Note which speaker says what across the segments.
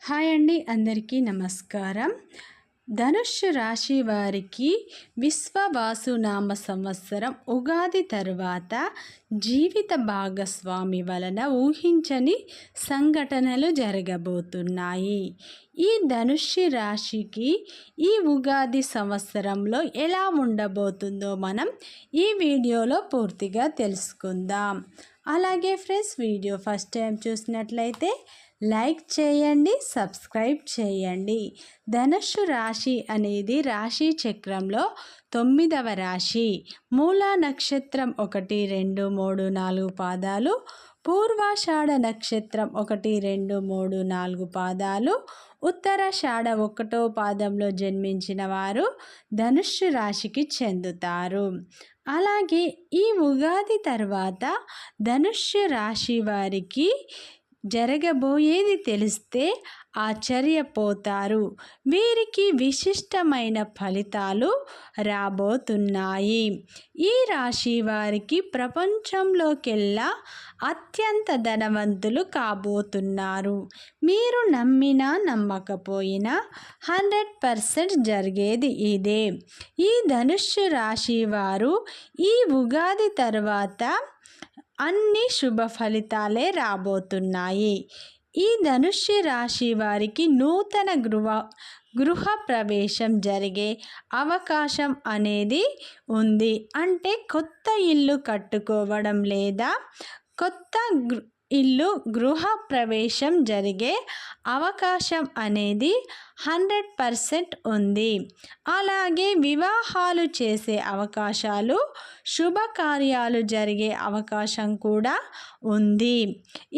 Speaker 1: Hi అండి, అందరికీ నమస్కారం. ధనుస్సు రాశి వారికి విశ్వవాసునామ సంవత్సరం ఉగాది తరువాత జీవిత భాగస్వామి వలన ఊహించని సంఘటనలు జరగబోతున్నాయి. ఈ ధనుస్సు రాశికి ఈ ఉగాది సంవత్సరంలో ఎలా ఉండబోతుందో మనం ఈ వీడియోలో పూర్తిగా తెలుసుకుందాం. అలాగే ఫ్రెండ్స్, వీడియో ఫస్ట్ టైం చూసినట్లయితే లైక్ చేయండి, సబ్స్క్రైబ్ చేయండి. ధనుస్సు రాశి అనేది రాశి చక్రంలో 9వ రాశి. మూలా నక్షత్రం 1, 2, 3, 4 పాదాలు, పూర్వాషాఢ నక్షత్రం 1, 2, 3, 4 పాదాలు, ఉత్తరాషాఢ 1వ పాదంలో జన్మించిన వారు ధనుస్సు రాశికి చెందుతారు. అలాగే ఈ ఉగాది తర్వాత ధనుస్సు రాశి వారికి జరగబోయేది తెలిస్తే ఆశ్చర్యపోతారు. వీరికి విశిష్టమైన ఫలితాలు రాబోతున్నాయి. ఈ రాశి వారికి ప్రపంచంలోకెల్లా అత్యంత ధనవంతులు కాబోతున్నారు. మీరు నమ్మినా నమ్మకపోయినా 100% జరిగేది ఇదే. ఈ ధనుస్సు రాశి వారు ఈ ఉగాది తర్వాత అన్ని శుభ ఫలితాలే రాబోతున్నాయి. ఈ ధనుస్సు రాశి వారికి నూతన గృహ ప్రవేశం జరిగే అవకాశం అనేది ఉంది. అంటే కొత్త ఇల్లు కట్టుకోవడం లేదా కొత్త గృహ ప్రవేశం జరిగే అవకాశం అనేది 100% ఉంది. అలాగే వివాహాలు చేసే అవకాశాలు, శుభకార్యాలు జరిగే అవకాశం కూడా ఉంది.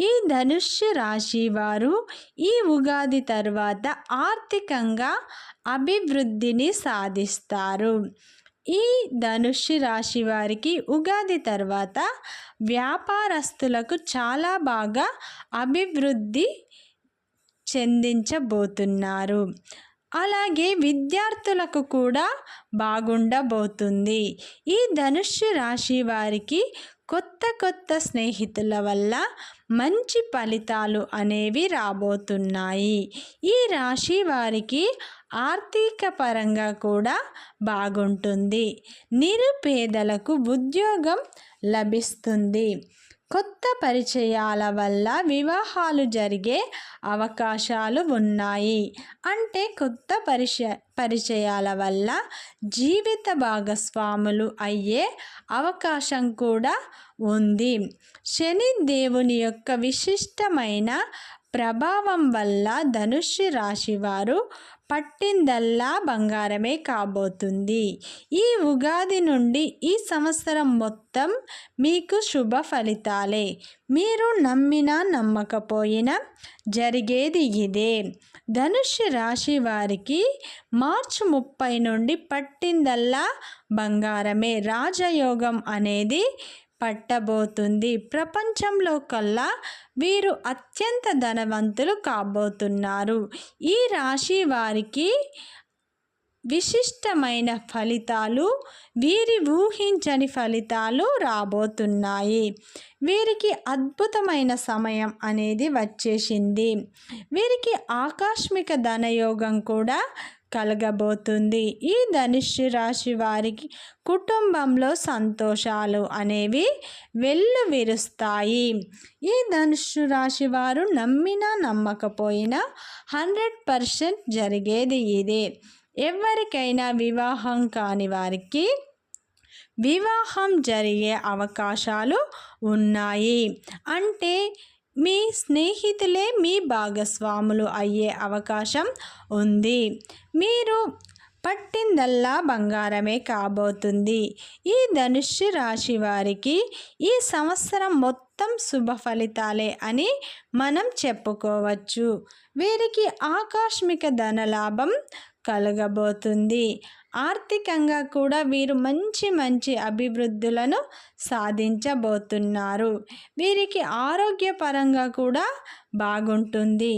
Speaker 1: ఈ ధనుస్సు రాశి వారు ఈ ఉగాది తర్వాత ఆర్థికంగా అభివృద్ధిని సాధిస్తారు. ఈ ధనుస్సు రాశి వారికి ఉగాది తర్వాత వ్యాపారస్తులకు చాలా బాగా అభివృద్ధి చెందించబోతున్నారు. అలాగే విద్యార్థులకు కూడా బాగుండబోతుంది. ఈ ధనుస్సు రాశి వారికి కొత్త స్నేహితుల వల్ల మంచి ఫలితాలు అనేవి రాబోతున్నాయి. ఈ రాశి వారికి ఆర్థిక పరంగా కూడా బాగుంటుంది. నిరుపేదలకు ఉద్యోగం లభిస్తుంది. కొత్త పరిచయాల వల్ల వివాహాలు జరిగే అవకాశాలు ఉన్నాయి. అంటే కొత్త పరిచయాల వల్ల జీవిత భాగస్వాములు అయ్యే అవకాశం కూడా ఉంది. శని దేవుని యొక్క విశిష్టమైన ప్రభావం వల్ల ధనుస్సు రాశి వారు పట్టిందల్లా బంగారమే కాబోతుంది. ఈ ఉగాది నుండి ఈ సంవత్సరం మొత్తం మీకు శుభ ఫలితాలే. మీరు నమ్మినా నమ్మకపోయినా జరిగేది ఇదే. ధనుస్సు రాశి వారికి మార్చి 30 నుండి పట్టిందల్లా బంగారమే. రాజయోగం అనేది పట్టబోతుంది. ప్రపంచంలో కల్లా వీరు అత్యంత ధనవంతులు కాబోతున్నారు. ఈ రాశి వారికి విశిష్టమైన ఫలితాలు, వీరి ఊహించని ఫలితాలు రాబోతున్నాయి. వీరికి అద్భుతమైన సమయం అనేది వచ్చేసింది. వీరికి ఆకస్మిక ధనయోగం కూడా కలగబోతుంది. ఈ ధనుస్సు రాశి వారికి కుటుంబంలో సంతోషాలు అనేవి వెల్లువిరుస్తాయి. ఈ ధనుస్సు రాశి వారు నమ్మినా నమ్మకపోయినా 100% జరిగేది ఇదే. ఎవరికైనా వివాహం కాని వారికి వివాహం జరిగే అవకాశాలు ఉన్నాయి. అంటే మీ స్నేహితులే మీ భాగస్వాములు అయ్యే అవకాశం ఉంది. మీరు పట్టిందల్లా బంగారమే కాబోతుంది. ఈ ధనుస్సు రాశి వారికి ఈ సంవత్సరం మొత్తం శుభ ఫలితాలే అని మనం చెప్పుకోవచ్చు. వీరికి ఆకస్మిక ధనలాభం కలగబోతుంది. ఆర్థికంగా కూడా వీరు మంచి అభివృద్ధులను సాధించబోతున్నారు. వీరికి ఆరోగ్యపరంగా కూడా బాగుంటుంది.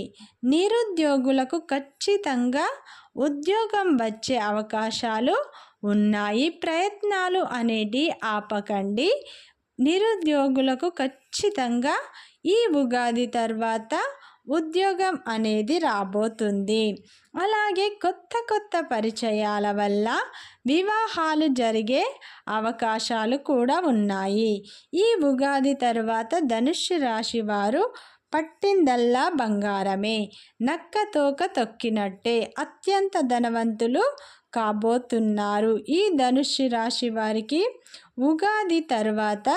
Speaker 1: నిరుద్యోగులకు ఖచ్చితంగా ఉద్యోగం వచ్చే అవకాశాలు ఉన్నాయి. ప్రయత్నాలు అనేటి ఆపకండి. నిరుద్యోగులకు ఖచ్చితంగా ఈ ఉగాది తర్వాత ఉద్యోగం అనేది రాబోతుంది. అలాగే కొత్త కొత్త పరిచయాల వల్ల వివాహాలు జరిగే అవకాశాలు కూడా ఉన్నాయి. ఈ ఉగాది తర్వాత ధనుస్సు రాశి వారు పట్టిందల్లా బంగారమే, నక్క తోక తొక్కినట్టే అత్యంత ధనవంతులు కాబోతున్నారు. ఈ ధనుస్సు రాశి వారికి ఉగాది తర్వాత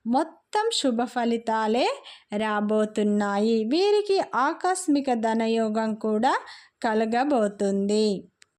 Speaker 1: మొత్తం శుభ ఫలితాలే రాబోతున్నాయి. వీరికి ఆకస్మిక ధనయోగం కూడా కలగబోతుంది.